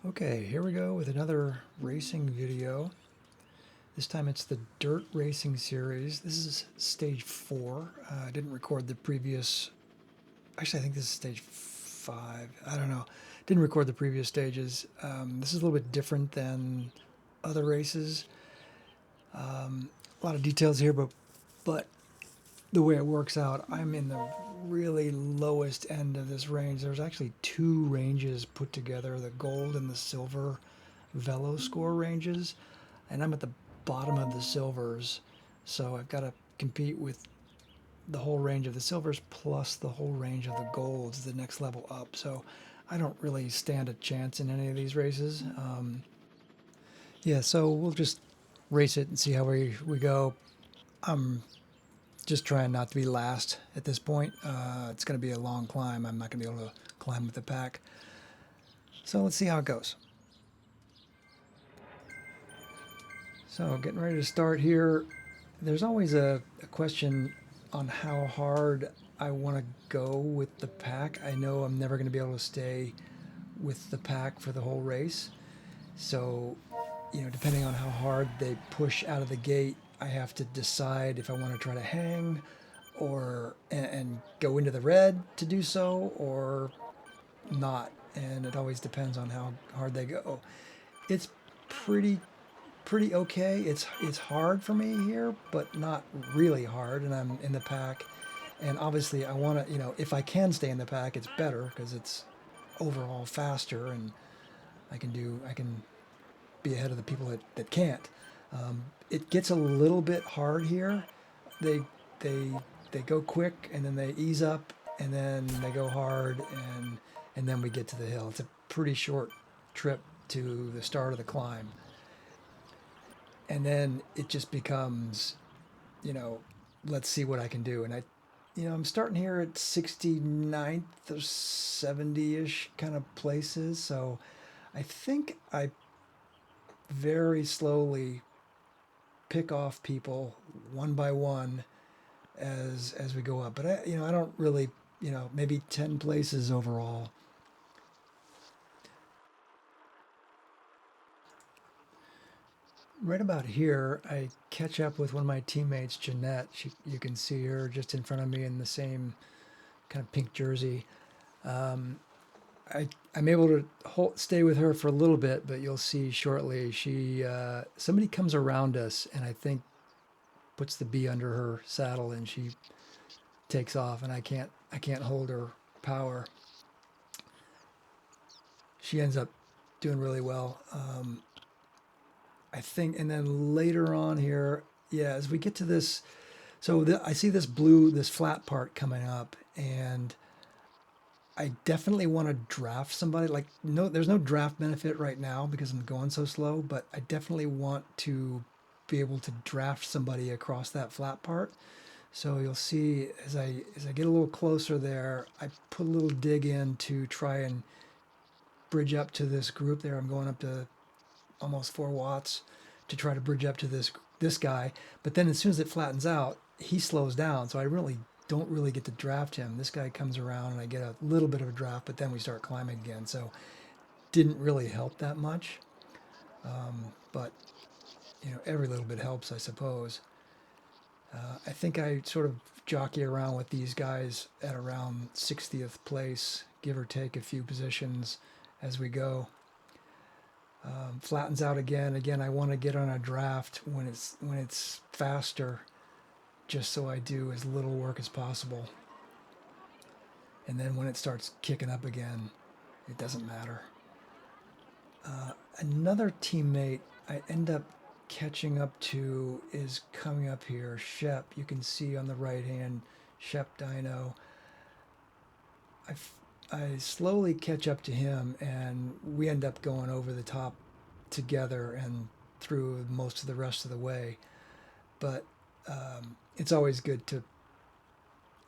Okay, here we go with another racing video. This time it's the dirt racing series. This is stage 4. I didn't record the previous. Actually, I think this is stage 5. I don't know. Didn't record the previous stages. This is a little bit different than other races. A lot of details here, but the way it works out, I'm in the really lowest end of this range. There's actually two ranges put together, the gold and the silver velo score ranges, and I'm at the bottom of the silvers, so I've got to compete with the whole range of the silvers plus the whole range of the golds, the next level up. So I don't really stand a chance in any of these races. Yeah, so we'll just race it and see how we go. I'm just trying not to be last at this point. It's going to be a long climb. I'm not going to be able to climb with the pack. So let's see how it goes. So getting ready to start here. There's always a question on how hard I want to go with the pack. I know I'm never going to be able to stay with the pack for the whole race. So, depending on how hard they push out of the gate, I have to decide if I want to try to hang or and go into the red to do so or not. And it always depends on how hard they go. It's pretty okay. It's hard for me here, but not really hard, and I'm in the pack. And obviously, I want to, if I can stay in the pack, it's better because it's overall faster, and I can be ahead of the people that can't. It gets a little bit hard here. They they they go quick, and then they ease up, and then they go hard, and then we get to the hill. It's a pretty short trip to the start of the climb, and then it just becomes, you know, let's see what I can do. And I'm starting here at 69th or 70-ish kind of places. So I think I very slowly pick off people one by one as we go up. But I don't really, maybe 10 places overall. Right about here, I catch up with one of my teammates, Jeanette. You can see her just in front of me in the same kind of pink jersey. Um, I'm able to stay with her for a little bit, but you'll see shortly. Somebody comes around us, and I think puts the bee under her saddle, and she takes off, and I can't hold her power. She ends up doing really well. I think, and then later on here, yeah, as we get to this, so I see this blue, this flat part coming up, and I definitely want to draft somebody. Like, no, there's no draft benefit right now because I'm going so slow, but I definitely want to be able to draft somebody across that flat part. So you'll see as I get a little closer there, I put a little dig in to try and bridge up to this group there. I'm going up to almost 4 watts to try to bridge up to this guy. But then as soon as it flattens out, he slows down. So I really don't really get to draft him. This guy comes around and I get a little bit of a draft, but then we start climbing again. So didn't really help that much. But every little bit helps, I suppose. I think I sort of jockey around with these guys at around 60th place, give or take a few positions as we go. Flattens out again. Again, I want to get on a draft when it's faster, just so I do as little work as possible. And then when it starts kicking up again, it doesn't matter. Another teammate I end up catching up to is coming up here. Shep, you can see on the right hand, Shep Dino. I slowly catch up to him, and we end up going over the top together and through most of the rest of the way. But it's always good to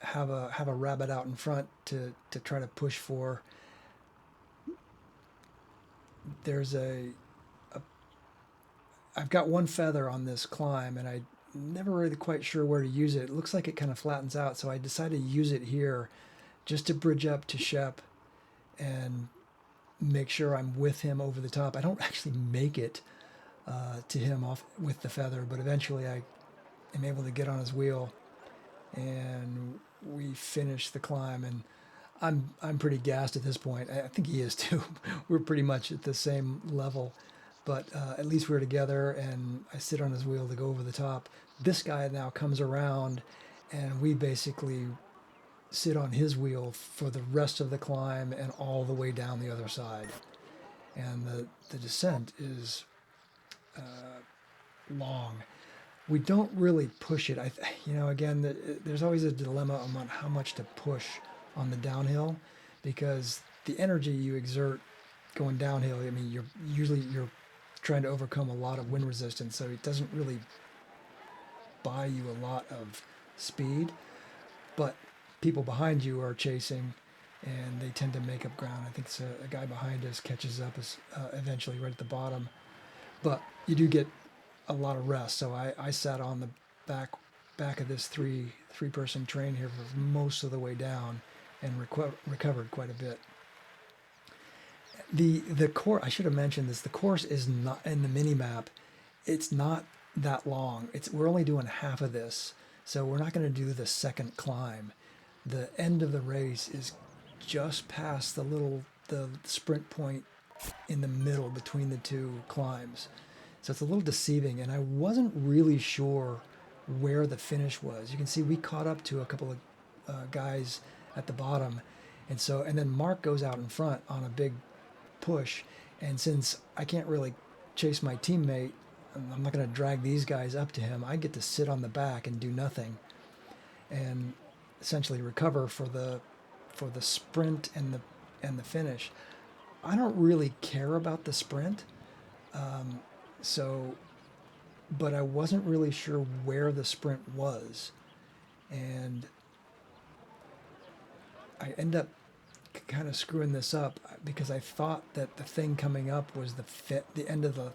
have a rabbit out in front to try to push for. There's I've got one feather on this climb, and I never really quite sure where to use it. It looks like it kind of flattens out, so I decided to use it here just to bridge up to Shep and make sure I'm with him over the top. I don't actually make it to him off with the feather, but eventually I am able to get on his wheel, and we finish the climb. And I'm pretty gassed at this point. I think he is too. We're pretty much at the same level, but at least we're together. And I sit on his wheel to go over the top. This guy now comes around, and we basically sit on his wheel for the rest of the climb and all the way down the other side. And the descent is long. We don't really push it. Again, there's always a dilemma on how much to push on the downhill, because the energy you exert going downhill, I mean, you're trying to overcome a lot of wind resistance, so it doesn't really buy you a lot of speed. But people behind you are chasing, and they tend to make up ground. I think it's a guy behind us catches up eventually right at the bottom. But you do get a lot of rest. So I sat on the back of this three person train here for most of the way down, and recovered quite a bit. The course, I should have mentioned this. The course is not in the mini map. It's not that long. We're only doing half of this, so we're not going to do the second climb. The end of the race is just past the sprint point in the middle between the two climbs. So it's a little deceiving, and I wasn't really sure where the finish was. You can see we caught up to a couple of guys at the bottom, and then Mark goes out in front on a big push, and since I can't really chase my teammate, I'm not going to drag these guys up to him. I get to sit on the back and do nothing, and essentially recover for the sprint and the finish. I don't really care about the sprint, but I wasn't really sure where the sprint was, and I end up kind of screwing this up because I thought that the thing coming up was the end of the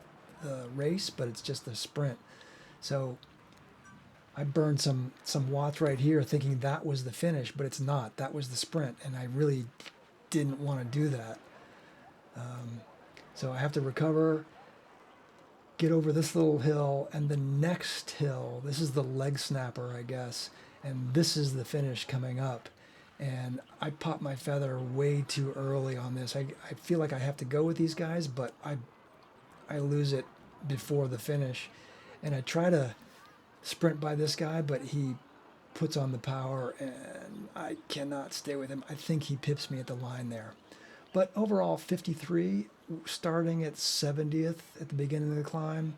race, but it's just the sprint. So I burned some watts right here thinking that was the finish, but it's not. That was the sprint, and I really didn't want to do that. So I have to recover, get over this little hill, and the next hill, this is the leg snapper, I guess, and this is the finish coming up. And I popped my feather way too early on this. I feel like I have to go with these guys, but I lose it before the finish. And I try to sprint by this guy, but he puts on the power, and I cannot stay with him. I think he pips me at the line there. But overall, 53, starting at 70th at the beginning of the climb.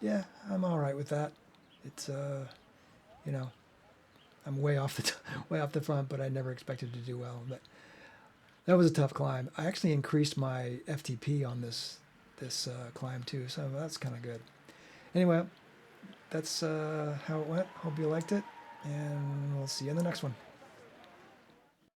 Yeah, I'm all right with that. It's, I'm way off the front, but I never expected to do well. But that was a tough climb. I actually increased my FTP on this climb too, so that's kind of good. Anyway, that's how it went. Hope you liked it, and we'll see you in the next one.